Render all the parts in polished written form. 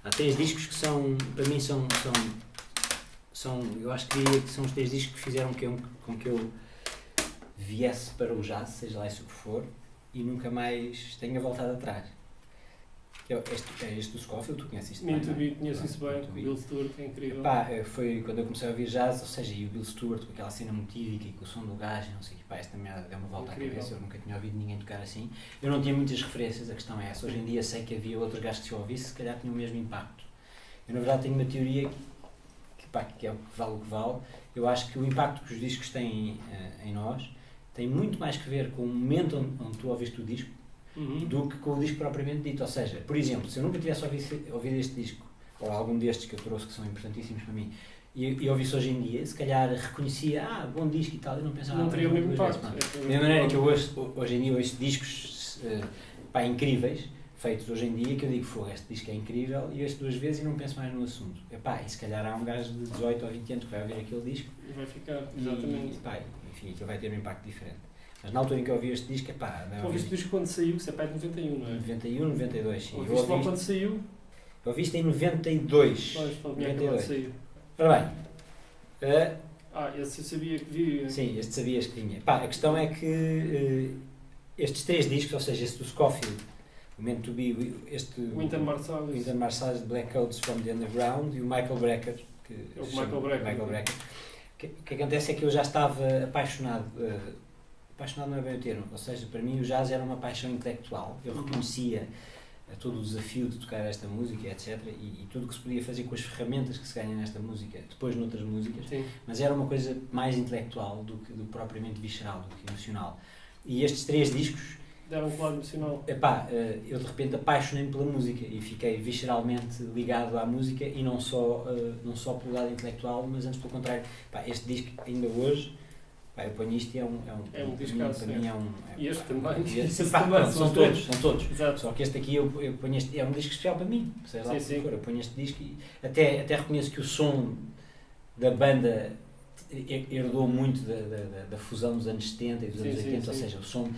há 3 discos que são, para mim, eu acho que diria que são os 3 discos que fizeram com que eu viesse para o jazz, seja lá isso que for, e nunca mais tenha voltado atrás. Este do Scofield, tu conheces isto? Meant to Be, conheço isso bem, o Bill Stewart é incrível. Foi quando eu comecei a ouvir jazz, ou seja, e o Bill Stewart com aquela cena motívica e com o som do gajo, não sei o que, esta merda deu uma volta incrível. À cabeça, eu nunca tinha ouvido ninguém tocar assim. Eu não tinha muitas referências, a questão é essa. Hoje em dia sei que havia outros gajos que se eu ouvisse, se calhar tinham o mesmo impacto. Eu na verdade tenho uma teoria que é o que vale. Eu acho que o impacto que os discos têm em nós tem muito mais que ver com o momento onde tu ouviste o disco, do que com o disco propriamente dito. Ou seja, por exemplo, se eu nunca tivesse ouvido este disco, ou algum destes que eu trouxe que são importantíssimos para mim, e ouvisse hoje em dia, se calhar reconhecia, bom disco e tal, e não pensava... Não teria o mesmo impacto. Da mesma maneira que eu hoje em dia ouço discos incríveis, feitos hoje em dia, que eu digo, este disco é incrível, e ouço 2 vezes e não penso mais no assunto. E se calhar há um gajo de 18 ou 20 anos que vai ouvir aquele disco, e vai ficar, exatamente. Enfim, aquilo vai ter um impacto diferente. Mas na altura em que eu ouvi este disco, Tu ouviste o disco quando saiu, que é de 91, não é? 91, 92, sim. Ouviste logo quando saiu? Eu ouvi isto em 92. Pois, quando saiu. Ora bem. Esse eu sabia que vi. Sim, este sabias que tinha. A questão é que estes 3 discos, ou seja, este do Scofield, o Meant to Be, este... Wynton Marsalis, Black Coats from the Underground, e o Michael Brecker. Michael Brecker. O que acontece é que eu já estava apaixonado não é bem o termo, ou seja, para mim o jazz era uma paixão intelectual, eu reconhecia todo o desafio de tocar esta música, etc, e tudo o que se podia fazer com as ferramentas que se ganha nesta música, depois noutras músicas. Sim. Mas era uma coisa mais intelectual do que propriamente visceral, do que emocional. E estes 3 discos deram um lado emocional. Eu de repente apaixonei-me pela música e fiquei visceralmente ligado à música, e não só pelo lado intelectual, mas antes pelo contrário. Este disco ainda hoje, eu ponho isto e é um discaço, para mim e este também. São todos. Exato. Só que este aqui eu ponho este, é um disco especial para mim, sei lá o que for, eu ponho este disco e até reconheço que o som da banda herdou muito da fusão dos anos 70 e dos anos 80, ou seja, o som...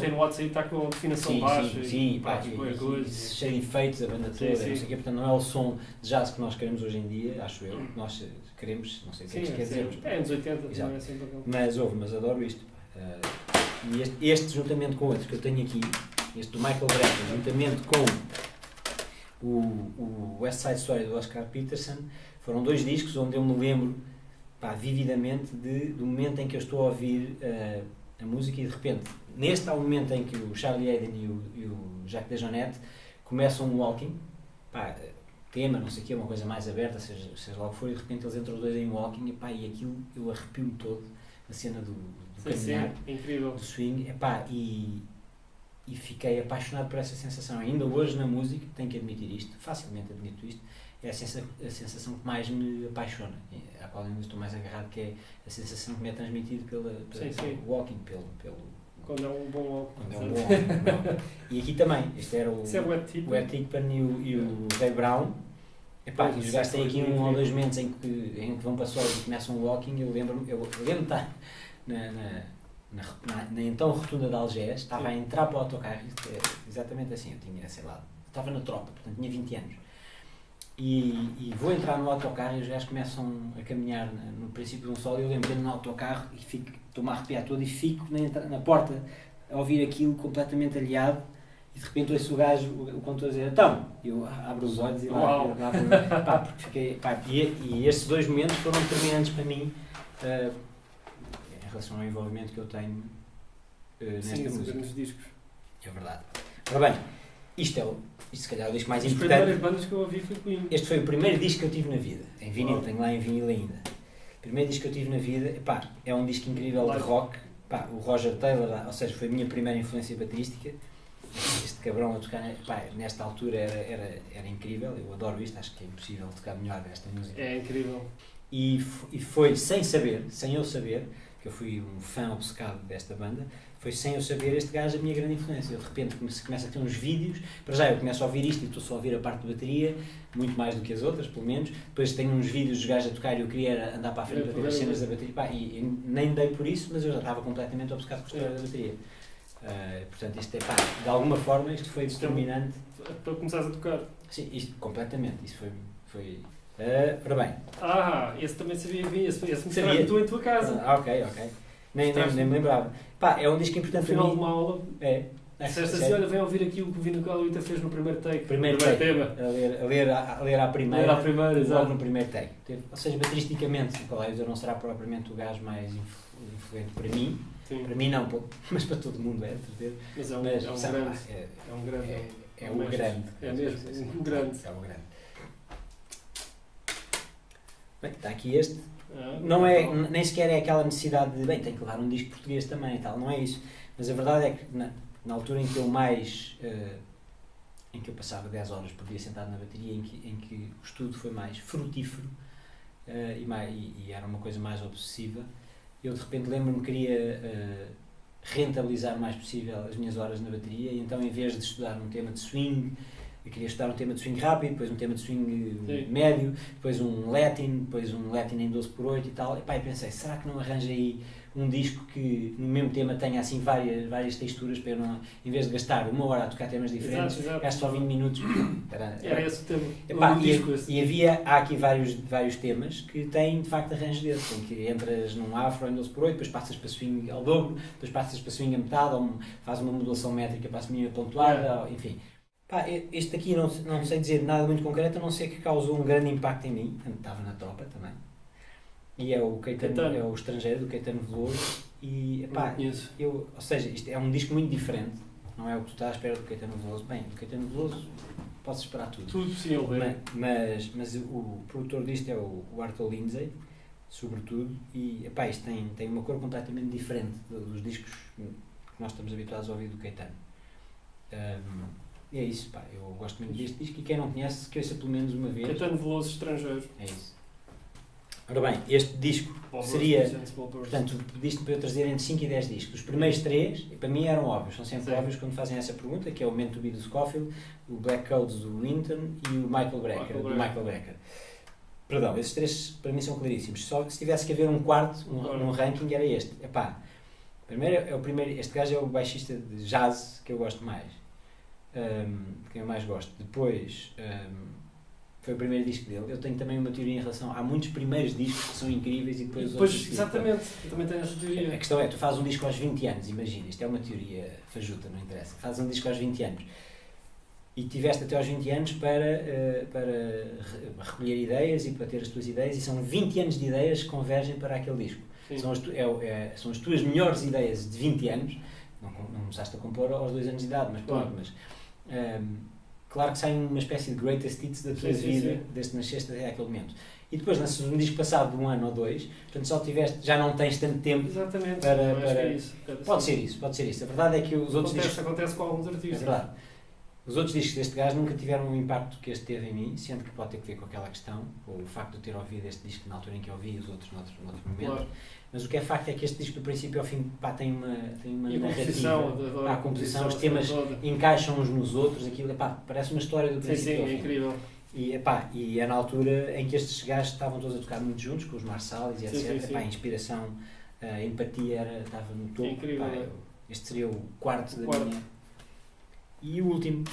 Tem no WhatsApp, está com a definição baixa, e cheio de efeitos, a banda toda, não sei o quê, portanto não é o som de jazz que nós queremos hoje em dia, acho eu, nós queremos, não sei o que quer dizer. É anos 80, também é sempre aquele. Mas adoro isto. E este juntamente com outros que eu tenho aqui, este do Michael Brecker, juntamente com o West Side Story do Oscar Peterson, foram 2 discos onde eu me lembro vividamente do momento em que eu estou a ouvir a música, e de repente, neste há um momento em que o Charlie Haden e o Jacques DeJohnette começam um walking, tema, não sei o que, uma coisa mais aberta, seja lá o que for, e de repente eles entram os 2 em walking, e aquilo eu arrepio-me todo, a cena do caminhar, incrível. Do swing, e fiquei apaixonado por essa sensação. Ainda hoje na música, tenho que admitir isto, facilmente admito isto, é a sensação que mais me apaixona, à qual ainda estou mais agarrado, que é a sensação que me é transmitida pelo walking, pelo quando é um bom walking. E aqui também, este era o Wet Tickpen e o Ray Brown. E os gajos têm aqui 1 ou 2 momentos em que vão para solo e começam o walking. Eu lembro-me de estar na então rotunda de Algés, estava a entrar para o autocarro, exatamente assim, eu tinha, estava na tropa, portanto tinha 20 anos. E vou entrar no autocarro e os gajos começam a caminhar no princípio de um solo, e eu lembro-me no autocarro e estou-me a arrepiar todo e fico na porta a ouvir aquilo completamente aliado, e de repente ouço o gajo, o condutor, dizer, então, eu abro os olhos e lá porque fiquei, e estes 2 momentos foram determinantes para mim em relação ao envolvimento que eu tenho nesta música. Nos discos. É verdade. Ora bem, isto se calhar é o disco mais importante. As primeiras bandas que eu ouvi foi Queen. Este foi o primeiro disco que eu tive na vida, em vinil, tenho lá em vinil ainda. O primeiro disco que eu tive na vida, é um disco incrível de rock, o Roger Taylor, ou seja, foi a minha primeira influência baterística. Este cabrão a tocar, nesta altura era incrível, eu adoro isto, acho que é impossível tocar melhor esta música. É incrível. E foi sem eu saber, que eu fui um fã obcecado desta banda, foi sem eu saber este gajo a minha grande influência. Eu de repente começo a ter uns vídeos, para já eu começo a ouvir isto e estou só a ouvir a parte de bateria, muito mais do que as outras, pelo menos. Depois tenho uns vídeos dos gajos a tocar e eu queria andar para a frente para ver as cenas da bateria. E nem dei por isso, mas eu já estava completamente obcecado com a história da bateria. Portanto, isto é, pá, de alguma forma, isto foi determinante. Para começares a tocar. Sim, isto completamente. Isso foi ora bem. Esse também sabia que vinha. Esse me Sabia? tu em tua casa. Ok. Nem me lembrava. Pá, é um disco No importante final para de mim. uma aula, disseste assim, olha, vem ouvir aqui o que o Vino Calita fez no primeiro take. Primeiro tema. A ler à primeira. Ler à primeira, exato. Logo no primeiro take. Ou seja, bateristicamente, o Nicolai não será propriamente o gajo mais influente para mim. Sim. Para mim não, mas para todo mundo é, de certeza. Mas é um grande. É o grande. É mesmo, um grande. É o grande. Bem, está aqui este. Não é, nem sequer é aquela necessidade de, bem, tenho que levar um disco português também e tal, não é isso. Mas a verdade é que na altura em que eu em que eu passava 10 horas por dia sentado na bateria, em que o estudo foi mais frutífero e era uma coisa mais obsessiva, eu de repente lembro-me que queria rentabilizar o mais possível as minhas horas na bateria, e então em vez de estudar um tema de swing, eu queria estudar um tema de swing rápido, depois um tema de swing médio, depois um Latin em 12/8 e tal. E pensei, será que não arranja aí um disco que no mesmo tema tenha assim várias texturas, para eu não, em vez de gastar 1 hora a tocar temas diferentes, gasto só 20 minutos. Era esse o tema. Há aqui vários temas que têm de facto arranjos desses, em que entras num afro em 12/8, depois passas para swing ao dobro, depois passas para swing a metade, ou fazes uma modulação métrica para a semana pontuada, enfim. Este aqui não sei dizer nada muito concreto, a não ser que causou um grande impacto em mim, quando estava na tropa também. E é o Caetano, é o Estrangeiro, do Caetano Veloso. E, ou seja, isto é um disco muito diferente, não é o que tu estás à espera do Caetano Veloso. Bem, do Caetano Veloso podes esperar tudo. Tudo possível, mas o produtor disto é o Arthur Lindsay, sobretudo, e isto tem uma cor completamente diferente dos discos que nós estamos habituados a ouvir do Caetano. E é isso, eu gosto muito deste disco, e quem não conhece, que ouça pelo menos uma vez. Caetano Veloso, Estrangeiro. É isso. Ora bem, este disco seria, portanto, pediste para eu trazer entre 5 e 10 discos. Os primeiros 3, para mim, eram óbvios, são sempre óbvios quando fazem essa pergunta, que é o Meant to Be do Scofield, o Black Codes do Winton e o Michael Brecker. Perdão, esses 3 para mim são claríssimos. Só que se tivesse que haver um quarto, um ranking, era este. Primeiro, este gajo é o baixista de jazz que eu gosto mais. Que eu mais gosto. Depois foi o primeiro disco dele. Eu tenho também uma teoria em relação, há muitos primeiros discos que são incríveis e depois outros. Exatamente, eu também tenho essa teoria. A questão é, tu fazes um disco aos 20 anos, imagina, isto é uma teoria fajuta, não interessa. Fazes um disco aos 20 anos e tiveste até aos 20 anos para recolher ideias e para ter as tuas ideias, e são 20 anos de ideias que convergem para aquele disco. São as tuas melhores ideias de 20 anos. Não começaste a compor aos 2 anos de idade, mas pronto, claro que sai uma espécie de greatest hits da tua vida, desde que nasceste até aquele momento. E depois lanças um disco passado de 1 ano ou 2, portanto já não tens tanto tempo. Exatamente, para é isso. Pode ser isso. A verdade é que os outros discos... Acontece com alguns artistas. É verdade. Os outros discos deste gajo nunca tiveram o impacto que este teve em mim, sendo que pode ter que ver com aquela questão, ou o facto de eu ter ouvido este disco na altura em que eu ouvi, e os outros noutro momento. Claro. Mas o que é facto é que este disco, do princípio ao fim, tem uma narrativa. A composição, os temas encaixam uns nos outros, aquilo, parece uma história do princípio ao fim. É incrível. E é na altura em que estes gajos estavam todos a tocar muito juntos, com os Marsalis e etc. A inspiração, a empatia estava no topo. É incrível. Este seria o quarto da minha. E o último.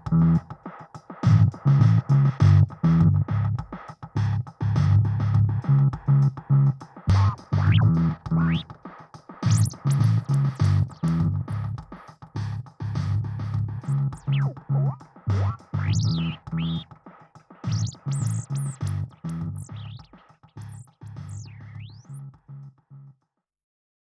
Tchau.